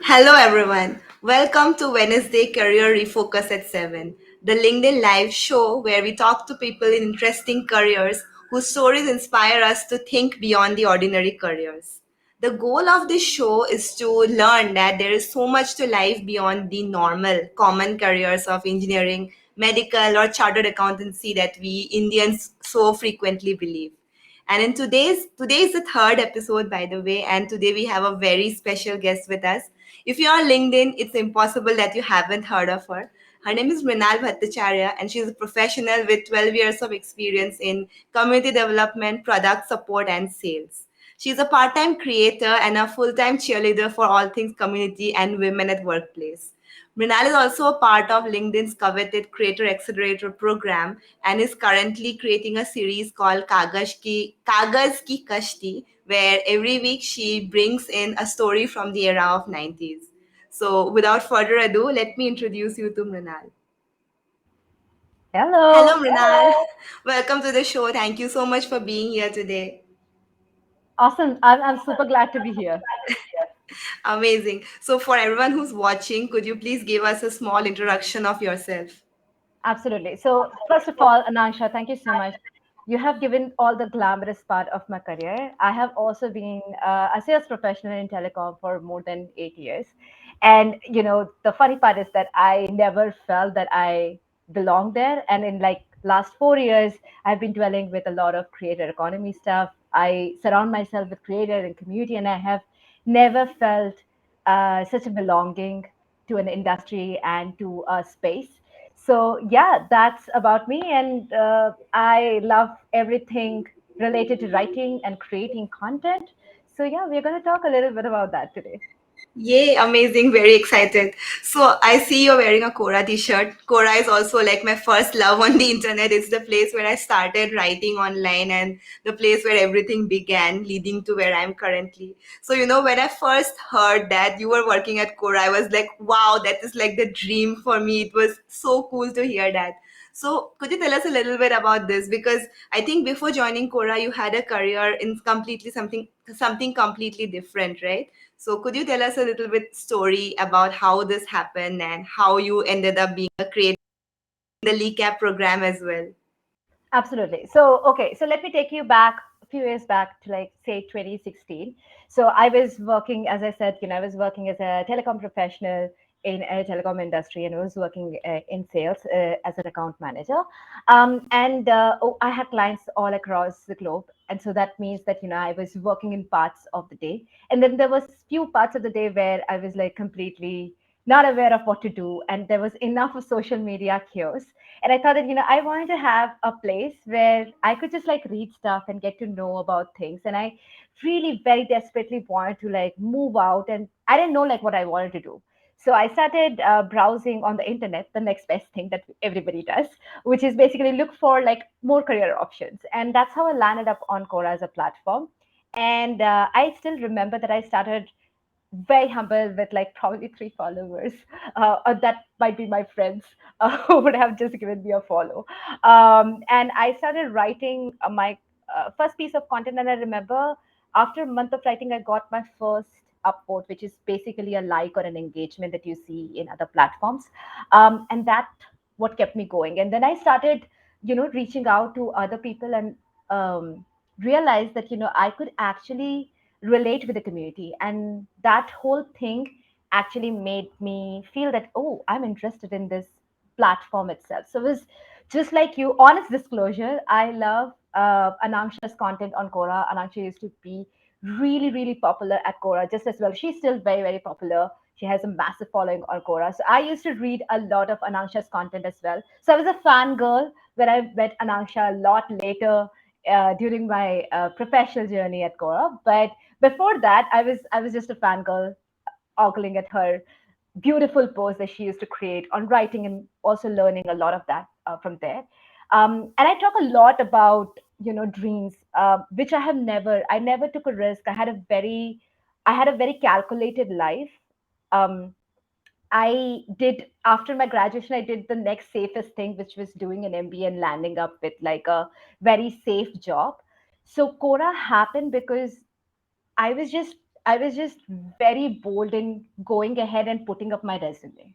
Hello, everyone. Welcome to Wednesday Career Refocus at 7, the LinkedIn Live show where we talk to people in interesting careers whose stories inspire us to think beyond the ordinary careers. The goal of this show is to learn that there is so much to life beyond the normal, common careers of engineering, medical, or chartered accountancy that we Indians so frequently believe. And in today is the third episode, by the way, and today we have a very special guest with us. If you're on LinkedIn, it's impossible that you haven't heard of her. Her name is Mrinal Bhattacharya, and she's a professional with 12 years of experience in community development, product support, and sales. She's a part-time creator and a full-time cheerleader for all things community and women at workplace. Mrinal is also a part of LinkedIn's coveted Creator Accelerator program and is currently creating a series called Kagaz Ki Kashti, where every week she brings in a story from the era of 90s. So, without further ado, let me introduce you to Mrinal. Hello, Hello. Mrinal. Welcome to the show. Thank you so much for being here today. Awesome. I'm super glad to be here. Amazing. So, for everyone who's watching, could you please give us a small introduction of yourself? Absolutely. So, first of all, Anansha, thank you so much. You have given all the glamorous part of my career. I have also been a sales professional in telecom for more than 8 years. And, the funny part is that I never felt that I belonged there. And in like last 4 years, I've been dwelling with a lot of creator economy stuff. I surround myself with creator and community, and I have never felt such a belonging to an industry and to a space. So, yeah, that's about me. And I love everything related to writing and creating content. So, yeah, we're going to talk a little bit about that today. Yay, amazing, very excited. So I see you're wearing a Quora t-shirt. Quora is also like my first love on the internet. It's the place where I started writing online and the place where everything began, leading to where I'm currently. So, when I first heard that you were working at Quora, I was like, wow, that is like the dream for me. It was so cool to hear that. So, could you tell us a little bit about this? Because I think before joining Quora, you had a career in completely something completely different, right? So could you tell us a little bit story about how this happened and how you ended up being a creator in the LeCap program as well? Absolutely. So, okay, so let me take you back a few years back to like say 2016. So, I was working, as I said, I was working as a telecom professional in a telecom industry, and I was working in sales as an account manager. I had clients all across the globe, and so that means that I was working in parts of the day, and then there was few parts of the day where I was like completely not aware of what to do, and there was enough of social media chaos. And I thought that I wanted to have a place where I could just like read stuff and get to know about things. And I really very desperately wanted to like move out, and I didn't know like what I wanted to do. So I started browsing on the internet, the next best thing that everybody does, which is basically look for like more career options. And that's how I landed up on Quora as a platform. And I still remember that I started very humble with like probably 3 followers. That might be my friends who would have just given me a follow. And I started writing my first piece of content. And I remember after a month of writing, I got my first upvote, which is basically a like or an engagement that you see in other platforms. And that what kept me going. And then I started, reaching out to other people and realized that, I could actually relate with the community, and that whole thing actually made me feel that, oh, I'm interested in this platform itself. So it was just like you, honest disclosure, I love Anangsha's content on Quora. Anangsha used to be really really popular at Quora just as well. She's still very very popular. She has a massive following on Quora. So I used to read a lot of Anangsha's content as well. So I was a fan girl when I met Anangsha a lot later during my professional journey at Quora. But before that, I was just a fangirl ogling at her beautiful posts that she used to create on writing, and also learning a lot of that from there. And I talk a lot about dreams, which I never took a risk. I had a very calculated life. Um, I did after my graduation, I did the next safest thing, which was doing an MBA and landing up with like a very safe job. So Quora happened because I was just I was just very bold in going ahead and putting up my resume.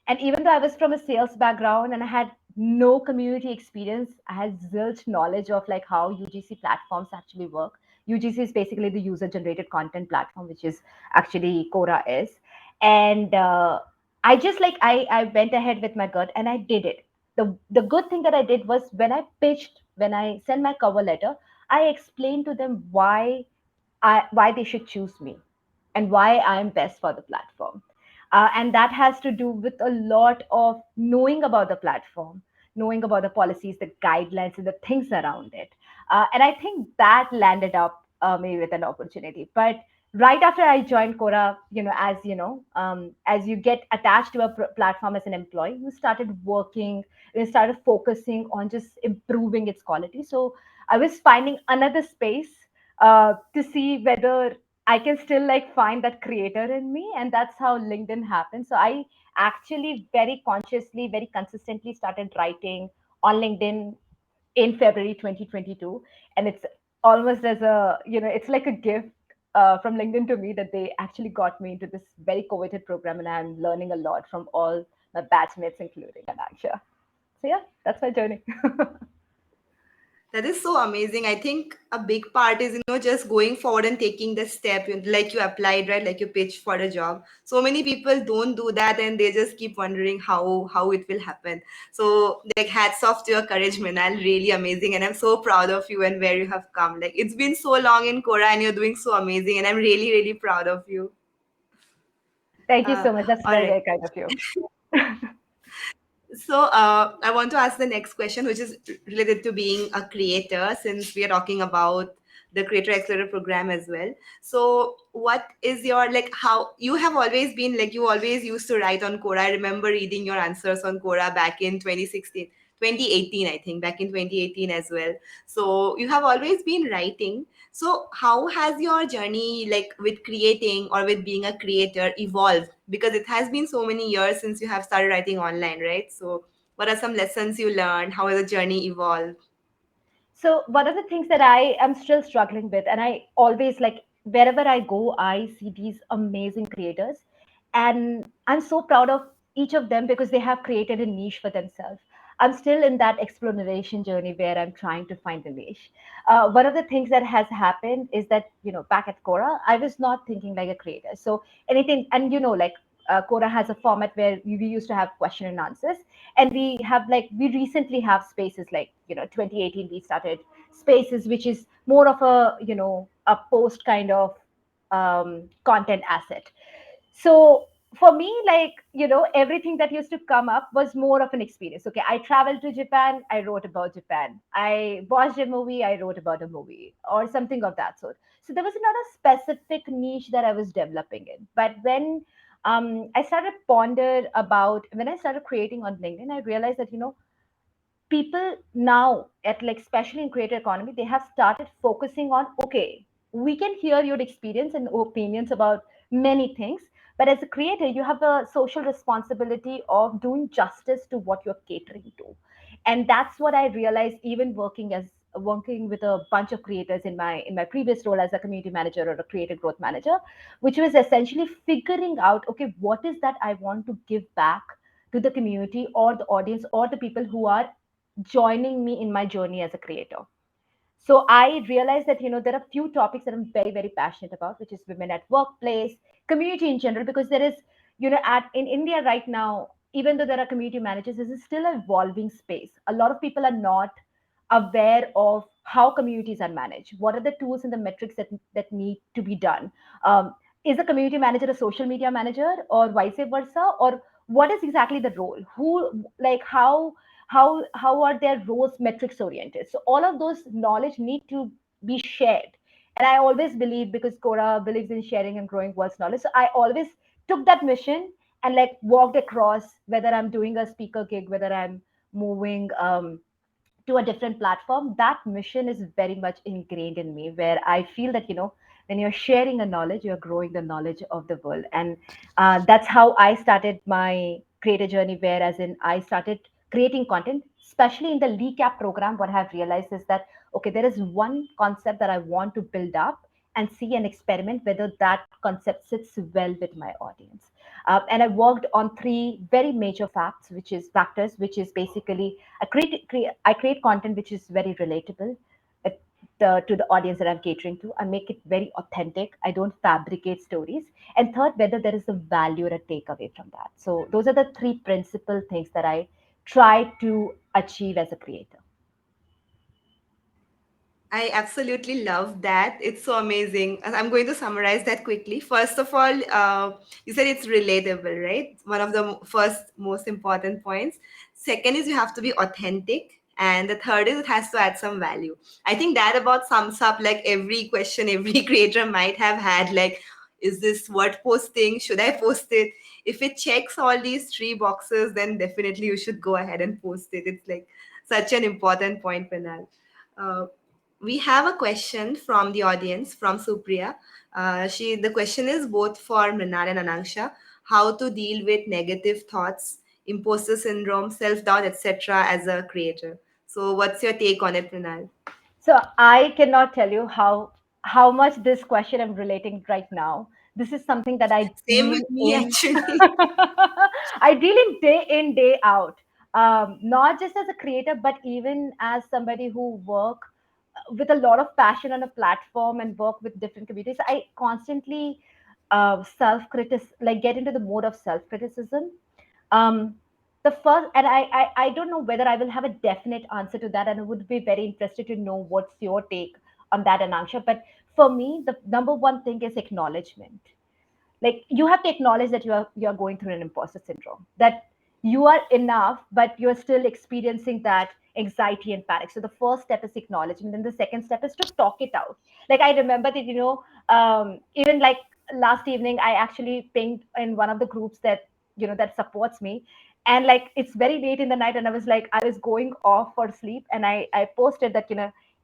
And even though I was from a sales background and I had no community experience, I had zilch knowledge of like how UGC platforms actually work. UGC is basically the user generated content platform, which is actually Quora is. And I just like I went ahead with my gut and I did it. The good thing that I did was when I pitched, when I sent my cover letter, I explained to them why they should choose me and why I am best for the platform. And that has to do with a lot of knowing about the platform, knowing about the policies, the guidelines, and the things around it. And I think that landed up me with an opportunity. But right after I joined Quora, as you get attached to a platform as an employee, you started working, you started focusing on just improving its quality. So I was finding another space to see whether I can still like find that creator in me, and that's how LinkedIn happened. So I actually very consciously, very consistently started writing on LinkedIn in February 2022, and it's almost as a it's like a gift from LinkedIn to me that they actually got me into this very coveted program, and I'm learning a lot from all my batchmates, including Anaksha. So yeah, that's my journey. That is so amazing. I think a big part is, just going forward and taking the step, like you applied, right? Like you pitched for a job. So many people don't do that and they just keep wondering how it will happen. So like hats off to your courage, Minal. Really amazing. And I'm so proud of you and where you have come. Like it's been so long in Quora and you're doing so amazing. And I'm really, really proud of you. Thank you so much. That's All very, right. very kind of you. So, I want to ask the next question, which is related to being a creator, since we are talking about the Creator Accelerator program as well. So, what is your like? How you have always been like you always used to write on Quora. I remember reading your answers on Quora back in 2016, 2018, I think, back in 2018 as well. So, you have always been writing. So, how has your journey, like with creating or with being a creator, evolved? Because it has been so many years since you have started writing online, right? So, what are some lessons you learned? How has the journey evolved? So one of the things that I am still struggling with, and I always like wherever I go, I see these amazing creators, and I'm so proud of each of them because they have created a niche for themselves. I'm still in that exploration journey where I'm trying to find a niche. One of the things that has happened is that back at Quora, I was not thinking like a creator. So anything, and like Quora has a format where we used to have question and answers, and we recently have spaces like 2018 we started spaces, which is more of a a post kind of content asset. So for me, like everything that used to come up was more of an experience. Okay, I traveled to Japan, I wrote about Japan. I watched a movie, I wrote about a movie, or something of that sort. So there was not a specific niche that I was developing in. But when I started ponder about when I started creating on LinkedIn, I realized that people now at like especially in creator economy, they have started focusing on, okay, we can hear your experience and opinions about many things, but as a creator you have a social responsibility of doing justice to what you're catering to. And that's what I realized, even working with a bunch of creators in my previous role as a community manager or a creative growth manager, which was essentially figuring out, okay, what is that I want to give back to the community or the audience or the people who are joining me in my journey as a creator. So I realized that there are few topics that I'm very, very passionate about, which is women at workplace, community in general, because there is at in India right now, even though there are community managers, this is still an evolving space. A lot of people are not aware of how communities are managed, what are the tools and the metrics that need to be done. Is a community manager a social media manager or vice versa, or what is exactly the role, who like how are their roles metrics oriented? So all of those knowledge need to be shared. And I always believe, because Quora believes in sharing and growing world's knowledge, so I always took that mission and like walked across, whether I'm doing a speaker gig, whether I'm moving to a different platform. That mission is very much ingrained in me, where I feel that when you're sharing a knowledge, you're growing the knowledge of the world. And that's how I started my creator journey, whereas in I started creating content, especially in the recap program. What I've realized is that, okay, there is one concept that I want to build up, and see and experiment whether that concept sits well with my audience. And I worked on three very major factors, which is basically I create content which is very relatable uh, to the audience that I'm catering to. I make it very authentic. I don't fabricate stories. And third, whether there is a value or a takeaway from that. So those are the three principal things that I try to achieve as a creator. I absolutely love that. It's so amazing. And I'm going to summarize that quickly. First of all, you said it's relatable, right? One of the first most important points. Second is you have to be authentic. And the third is it has to add some value. I think that about sums up like every question every creator might have had. Like, is this worth posting? Should I post it? If it checks all these three boxes, then definitely you should go ahead and post it. It's like such an important point, Pinal. Uh, we have a question from the audience from Supriya. The question is both for Mrinal and Anangsha: how to deal with negative thoughts, imposter syndrome, self doubt, etc. as a creator. So, what's your take on it, Mrinal? So I cannot tell you how much this question I'm relating right now. This is something that I Same deal with me, in. actually. I deal in day out. Not just as a creator, but even as somebody who work with a lot of passion on a platform and work with different communities. I constantly like get into the mode of self criticism. um, the first, and I don't know whether I will have a definite answer to that, and I would be very interested to know what's your take on that, Anangsha. But for me, the number one thing is acknowledgement. Like you have to acknowledge that you are going through an imposter syndrome, that you are enough but you're still experiencing that anxiety and panic. So the first step is acknowledgement, and the second step is to talk it out. Like I remember that, even like last evening I actually pinged in one of the groups that that supports me, and like it's very late in the night, and I was going off for sleep, and I posted that,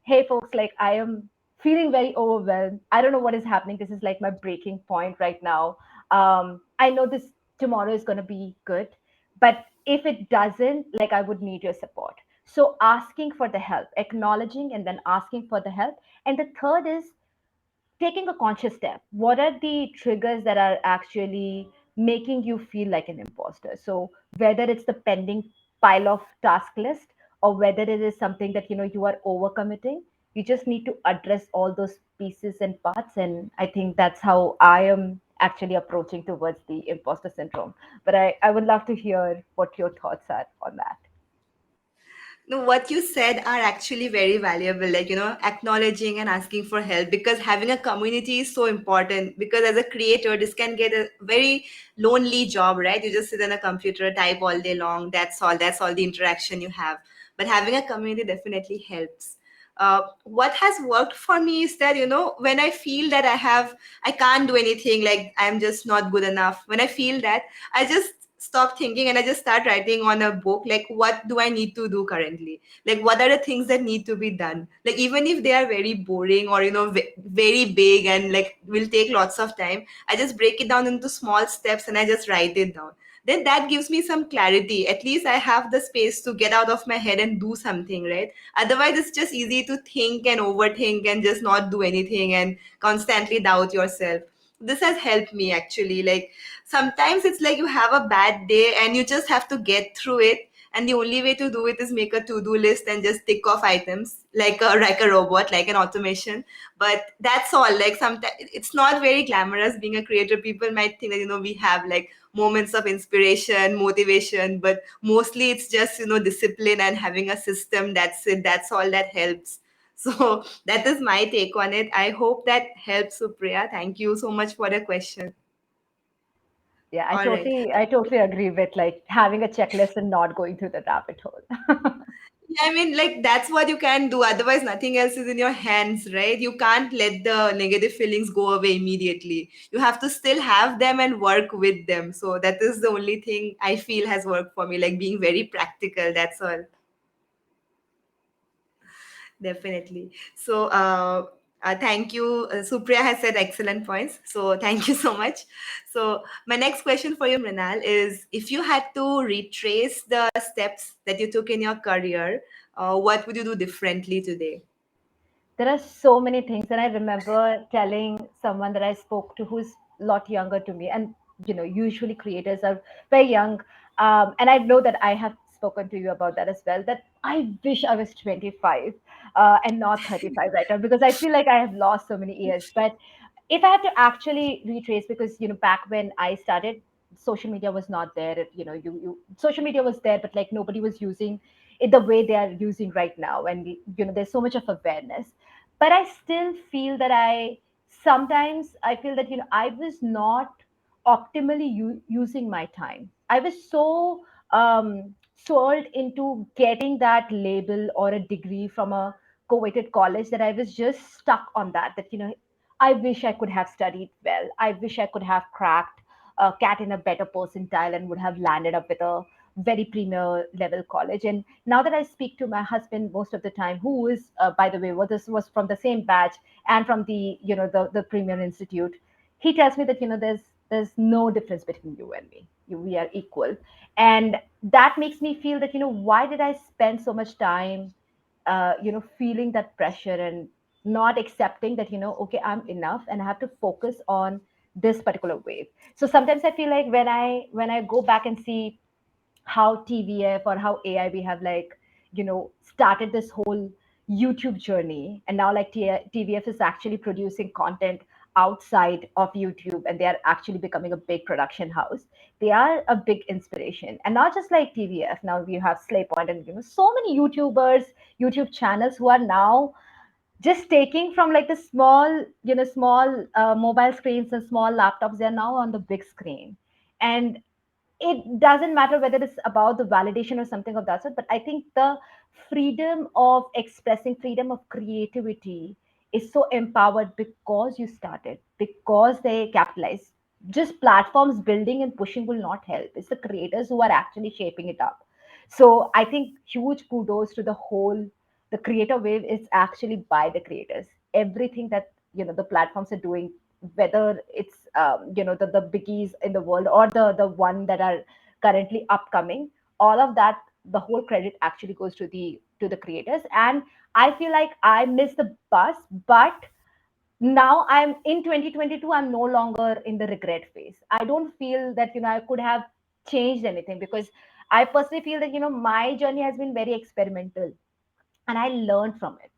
hey folks, like I am feeling very overwhelmed. I don't know what is happening. This is like my breaking point right now. I know this tomorrow is going to be good, but if it doesn't, like I would need your support. So asking for the help, acknowledging, and then asking for the help. And the third is taking a conscious step. What are the triggers that are actually making you feel like an imposter? So whether it's the pending pile of task list, or whether it is something that you are overcommitting, you just need to address all those pieces and parts. And I think that's how I am actually approaching towards the imposter syndrome. But I would love to hear what your thoughts are on that. No, what you said are actually very valuable, like, acknowledging and asking for help, because having a community is so important. Because as a creator, this can get a very lonely job, right? You just sit on a computer, type all day long. That's all the interaction you have. But having a community definitely helps. What has worked for me is that, when I feel that I can't do anything, like I'm just not good enough, when I feel that, I just stop thinking and I just start writing on a book, like what do I need to do currently, like what are the things that need to be done, like even if they are very boring or very big and like will take lots of time, I just break it down into small steps and I just write it down. Then that gives me some clarity. At least I have the space to get out of my head and do something, right? Otherwise it's just easy to think and overthink and just not do anything and constantly doubt yourself. This has helped me actually. Like sometimes it's like you have a bad day and you just have to get through it, and the only way to do it is make a to-do list and just tick off items like a robot, like an automation. But that's all. Like sometimes it's not very glamorous being a creator. People might think that we have like moments of inspiration, motivation, but mostly it's just discipline and having a system. That's it. That's all that helps. So that is my take on it. I hope that helps, Supriya. Thank you so much for the question. Yeah, I All right. totally, I totally agree with like having a checklist and not going through the rabbit hole. Yeah, I mean, like that's what you can do. Otherwise, nothing else is in your hands, right? You can't let the negative feelings go away immediately. You have to still have them and work with them. So that is the only thing I feel has worked for me, like being very practical. That's all. Definitely. So, thank you. Supriya has said excellent points. So, thank you so much. So, my next question for you, Mrinal, is if you had to retrace the steps that you took in your career, what would you do differently today? There are so many things, and I remember telling someone that I spoke to who's a lot younger to me, and usually creators are very young, and I know that I have spoken to you about that as well. That I wish I was 25 and not 35 right now, because I feel like I have lost so many years. But if I have to actually retrace, because back when I started, social media was not there. Social media was there, but like nobody was using it the way they are using right now, and there's so much of awareness. But I still feel that I feel that I was not optimally using my time. I was so sold into getting that label or a degree from a co-weighted college that I was just stuck on that I wish I could have studied well. I wish I could have cracked a cat in a better percentile and would have landed up with a very premier level college. And now that I speak to my husband most of the time, who is, by the way, this was from the same batch and from the the premier institute, he tells me that there's no difference between you and me. We are equal, and that makes me feel that why did I spend so much time feeling that pressure and not accepting that okay, I'm enough and I have to focus on this particular wave. So sometimes I feel like when I go back and see how TVF or how AIB have like started this whole YouTube journey, and now like TVF is actually producing content outside of YouTube, and they are actually becoming a big production house. They are a big inspiration, and not just like TVF. Now we have Slaypoint and so many YouTubers, YouTube channels who are now just taking from like the small mobile screens and small laptops. They're now on the big screen, and it doesn't matter whether it's about the validation or something of that sort, but I think the freedom of expressing, freedom of creativity is so empowered because you started, because they capitalize. Just platforms building and pushing will not help. It's the creators who are actually shaping it up. So I think huge kudos to the whole, the creator wave is actually by the creators. Everything that the platforms are doing, whether it's the biggies in the world or the one that are currently upcoming, all of that, the whole credit actually goes to the creators. And I feel like I missed the bus, but now I'm in 2022, I'm no longer in the regret phase. I don't feel that I could have changed anything, because I personally feel that my journey has been very experimental and I learned from it.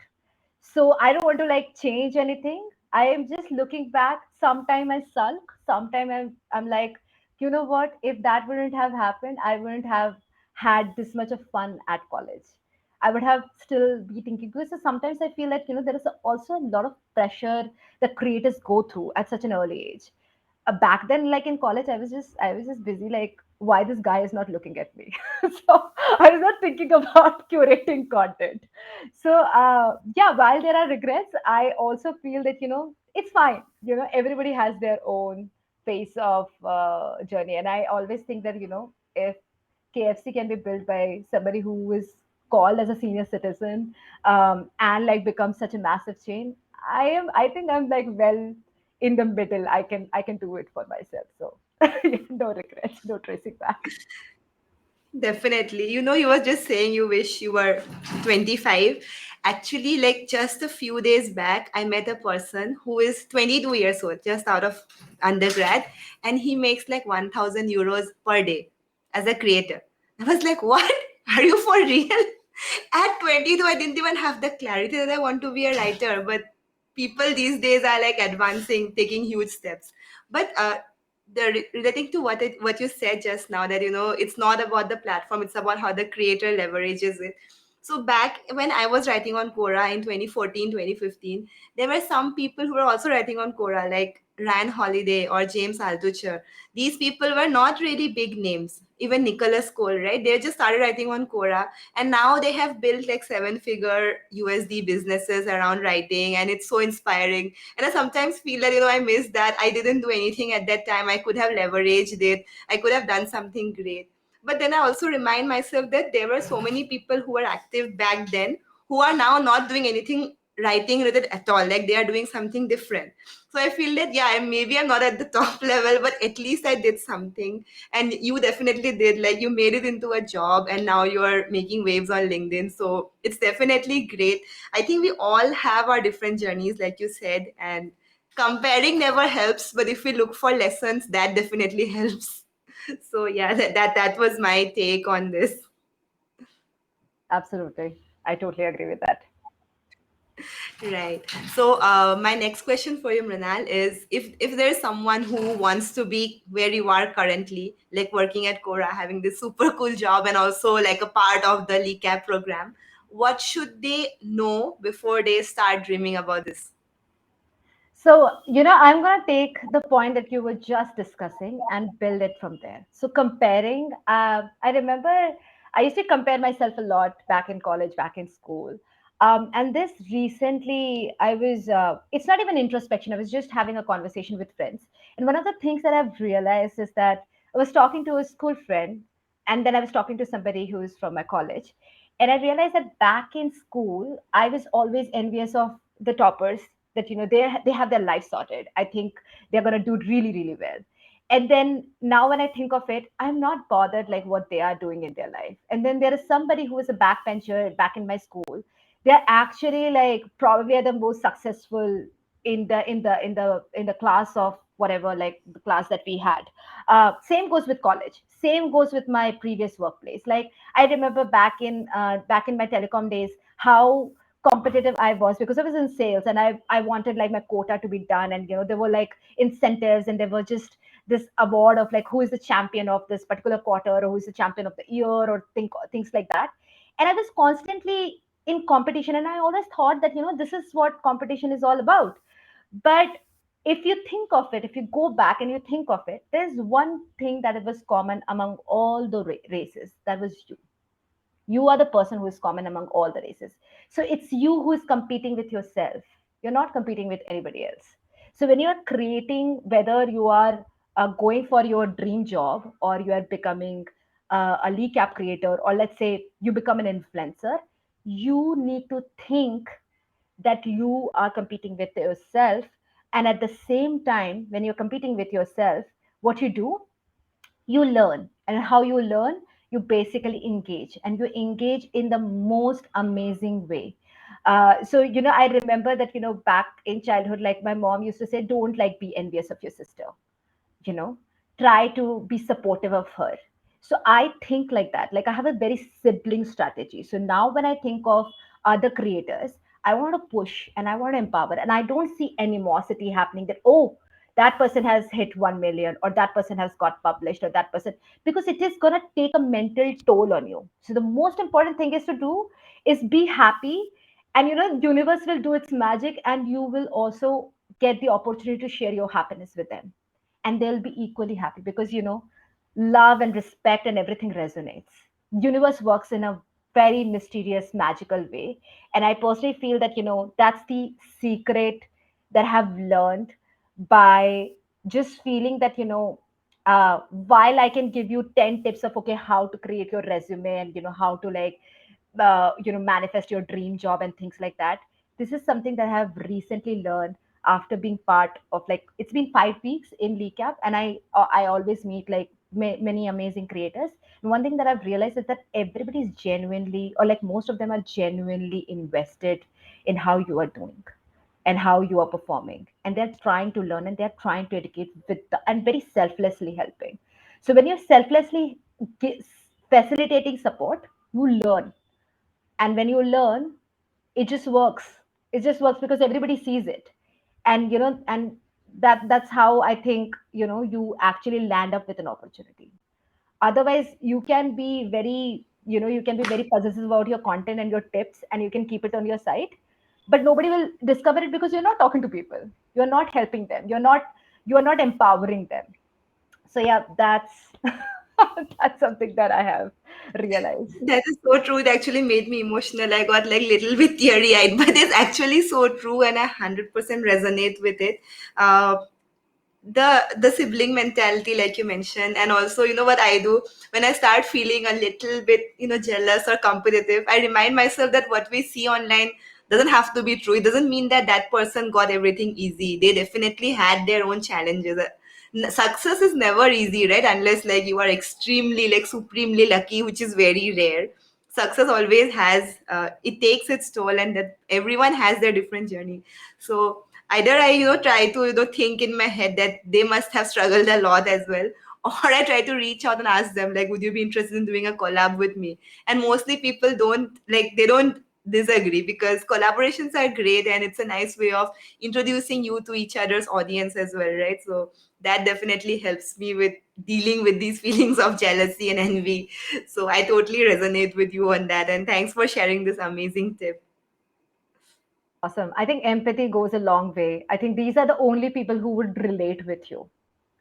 So I don't want to like change anything. I am just looking back. Sometime I sulk. Sometime I'm like, what? If that wouldn't have happened, I wouldn't have had this much of fun at college. I would have still be thinking, because sometimes I feel like there is also a lot of pressure that creators go through at such an early age. Back then, like in college, I was just busy like, why this guy is not looking at me. So I was not thinking about curating content. So yeah, while there are regrets, I also feel that it's fine. Everybody has their own pace of journey, and I always think that if KFC can be built by somebody who is called as a senior citizen, and like becomes such a massive chain, I think I'm like well in the middle. I can do it for myself. So yeah, no regrets, no tracing back. Definitely. You were just saying you wish you were 25. Actually, like just a few days back, I met a person who is 22 years old, just out of undergrad, and he makes like 1,000 euros per day as a creator. I was like, what? Are you for real? At 22, I didn't even have the clarity that I want to be a writer, but people these days are like advancing, taking huge steps. But relating to what you said just now, that it's not about the platform, it's about how the creator leverages it. So back when I was writing on Quora in 2014, 2015, there were some people who were also writing on Quora, like Ryan Holiday or James Altucher. These people were not really big names. Even Nicholas Cole, right? They just started writing on Quora, and now they have built like seven-figure USD businesses around writing, and it's so inspiring. And I sometimes feel that I miss that. I didn't do anything at that time. I could have leveraged it. I could have done something great. But then I also remind myself that there were so many people who were active back then who are now not doing anything writing related at all. Like they are doing something different. So I feel that, yeah, maybe I'm not at the top level, but at least I did something. And you definitely did. Like, you made it into a job and now you're making waves on LinkedIn. So it's definitely great. I think we all have our different journeys, like you said, and comparing never helps. But if we look for lessons, that definitely helps. So yeah, that was my take on this. Absolutely. I totally agree with that. Right. So, my next question for you, Mrinal, is if there's someone who wants to be where you are currently, like working at Quora, having this super cool job, and also like a part of the LeCap program, what should they know before they start dreaming about this? So, I'm going to take the point that you were just discussing and build it from there. So, comparing, I remember I used to compare myself a lot back in college, back in school. And this recently, it's not even introspection, I was just having a conversation with friends. And one of the things that I've realized is that I was talking to a school friend, and then I was talking to somebody who's from my college. And I realized that back in school, I was always envious of the toppers, that they have their life sorted. I think they're going to do really really well. And then now when I think of it, I'm not bothered like what they are doing in their life. And then there is somebody who is a backbencher back in my school. They're actually like probably are the most successful in the class of whatever, like the class that we had. Same goes with college, same goes with my previous workplace. Like I remember back in my telecom days, how competitive I was, because I was in sales and I wanted like my quota to be done. And there were like incentives, and there were just this award of like who is the champion of this particular quarter, or who is the champion of the year, or things like that. And I was constantly in competition, and I always thought that this is what competition is all about. But if you think of it, if you go back and you think of it, there's one thing that was common among all the races. That was you are the person who is common among all the races. So it's you who is competing with yourself. You're not competing with anybody else. So when you're creating, whether you are going for your dream job, or you are becoming a lead cap creator, or let's say you become an influencer, you need to think that you are competing with yourself. And at the same time, when you're competing with yourself, what you do, you learn. And how you learn, you basically engage, and you engage in the most amazing way. So I remember that back in childhood, like my mom used to say, don't like be envious of your sister, you know try to be supportive of her. So I think like that, like I have a very sibling strategy. So now when I think of other creators, I want to push and I want to empower, and I don't see animosity happening, that oh, that person has hit 1 million, or that person has got published, or that person, because it is going to take a mental toll on you. So the most important thing is to do is be happy. And universe will do its magic, and you will also get the opportunity to share your happiness with them, and they'll be equally happy, because love and respect and everything resonates. Universe works in a very mysterious, magical way. And I personally feel that that's the secret that I have learned, by just feeling that while I can give you 10 tips of okay how to create your resume, and how to like manifest your dream job and things like that, this is something that I have recently learned after being part of, like, it's been 5 weeks in Lecap, and I always meet like many amazing creators. And one thing that I've realized is that everybody is genuinely, or like most of them are genuinely invested in how you are doing and how you are performing, and they're trying to learn, and they're trying to educate and very selflessly helping. So when you're selflessly gi- facilitating support, you learn. And when you learn, it just works. It just works because everybody sees it. And that's how I think you actually land up with an opportunity. Otherwise you can be very you can be very possessive about your content and your tips, and you can keep it on your site, but nobody will discover it, because you're not talking to people, you're not helping them, you're not empowering them. So yeah, that's that's something that I have realized. That is so true. It actually made me emotional. I got like little bit teary eyed, but it's actually so true, and I 100% resonate with it. Uh, the sibling mentality, like you mentioned, and also what I do when I start feeling a little bit jealous or competitive, I remind myself that what we see online doesn't have to be true. It doesn't mean that that person got everything easy. They definitely had their own challenges. Success is never easy, right? Unless like you are extremely like supremely lucky, which is very rare. Success always has it takes its toll, and that everyone has their different journey. So either I try to think in my head that they must have struggled a lot as well, or I try to reach out and ask them like, would you be interested in doing a collab with me? And mostly people don't disagree, because collaborations are great and it's a nice way of introducing you to each other's audience as well, right? So that definitely helps me with dealing with these feelings of jealousy and envy. So I totally resonate with you on that, and thanks for sharing this amazing tip. Awesome. I think empathy goes a long way. I think these are the only people who would relate with you.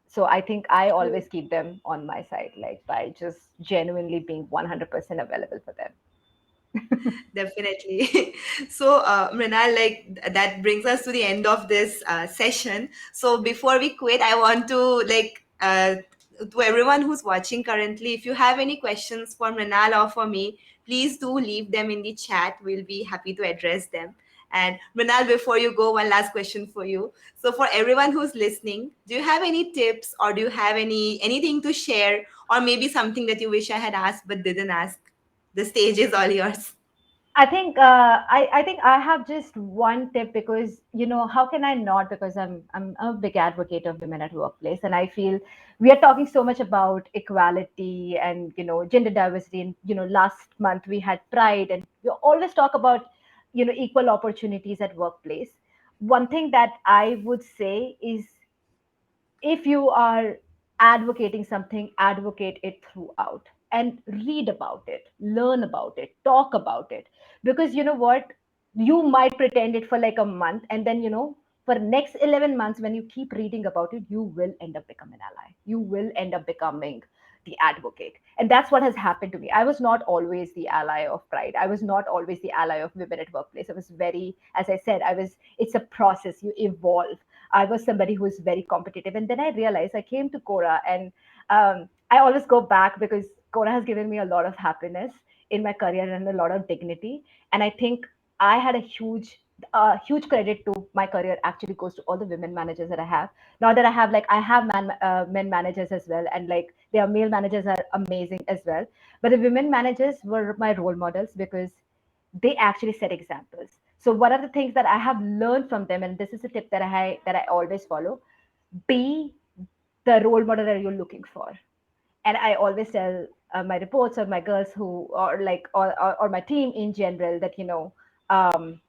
So I think I always keep them on my side, like by just genuinely being 100% available for them. Definitely. So, Mrinal, that brings us to the end of this session. So, before we quit, I want to to everyone who's watching currently, if you have any questions for Mrinal or for me, please do leave them in the chat. We'll be happy to address them. And Mrinal, before you go, one last question for you. So, for everyone who's listening, do you have any tips, or do you have anything to share, or maybe something that you wish I had asked but didn't ask? The stage is all yours. I think I have just one tip, because how can I not, because I'm a big advocate of women at workplace, and I feel we are talking so much about equality and gender diversity, and last month we had Pride, and we always talk about equal opportunities at workplace. One thing that I would say is, if you are advocating something, advocate it throughout and read about it, learn about it, talk about it. Because you know what? You might pretend it for like a month, and then for next 11 months, when you keep reading about it, you will end up becoming an ally. You will end up becoming the advocate. And that's what has happened to me. I was not always the ally of Pride. I was not always the ally of women at workplace. I was very, as I said, it's a process. You evolve. I was somebody who was very competitive. And then I realized, I came to Quora, and I always go back, because Quora has given me a lot of happiness in my career and a lot of dignity. And I think I had a huge credit to my career actually goes to all the women managers that I have. Now that I have men managers as well, and like their male managers are amazing as well. But the women managers were my role models, because they actually set examples. So one of the things that I have learned from them, and this is a tip that I always follow: be the role model that you're looking for. And I always tell my reports, or my girls who, or my team in general, that um,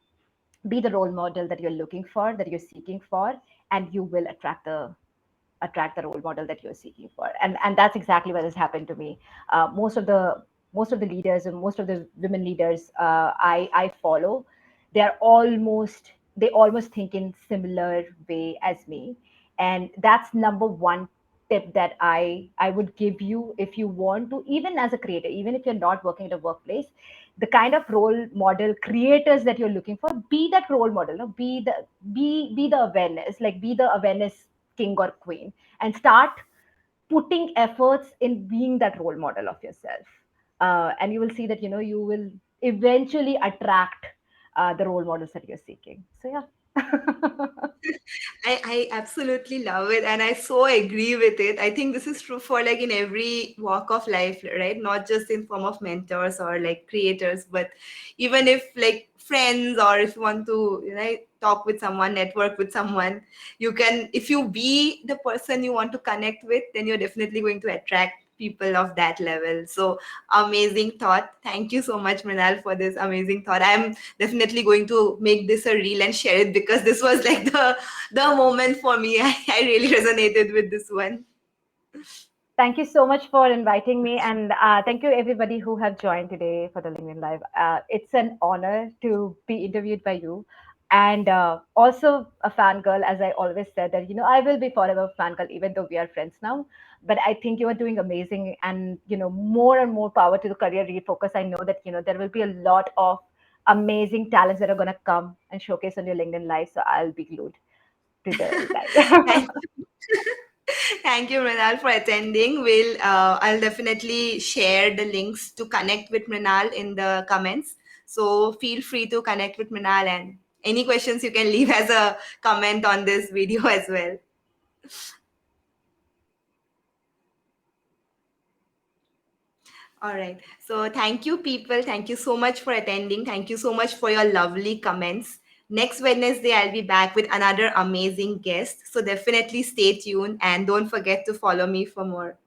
be the role model that you're looking for, that you're seeking for, and you will attract the role model that you're seeking for. And that's exactly what has happened to me. Most of the leaders, and most of the women leaders I follow, they almost think in similar way as me. And that's number one tip that I would give you, if you want to, even as a creator, even if you're not working at a workplace, the kind of role model creators that you're looking for, be that role model. No? Be the awareness, like be the awareness king or queen, and start putting efforts in being that role model of yourself. And you will see that you will eventually attract the role models that you're seeking. So yeah. I absolutely love it, and I so agree with it. I think this is true for like in every walk of life, right? Not just in form of mentors or like creators, but even if like friends, or if you want to talk with someone, network with someone, you can, if you be the person you want to connect with, then you're definitely going to attract people of that level. So amazing thought. Thank you so much, Mrinal, for this amazing thought. I'm definitely going to make this a reel and share it, because this was like the moment for me. I really resonated with this one. Thank you so much for inviting me, and thank you everybody who have joined today for the LinkedIn Live. It's an honor to be interviewed by you, and also a fangirl, as I always said that I will be forever fangirl, even though we are friends now. But I think you are doing amazing, and more and more power to the Career Refocus. I know that there will be a lot of amazing talents that are going to come and showcase on your LinkedIn Live. So I'll be glued to the live. Thank Thank you, Mrinal, for attending. I'll definitely share the links to connect with Mrinal in the comments. So feel free to connect with Mrinal, and any questions you can leave as a comment on this video as well. All right. So thank you, people. Thank you so much for attending. Thank you so much for your lovely comments. Next Wednesday, I'll be back with another amazing guest. So definitely stay tuned and don't forget to follow me for more.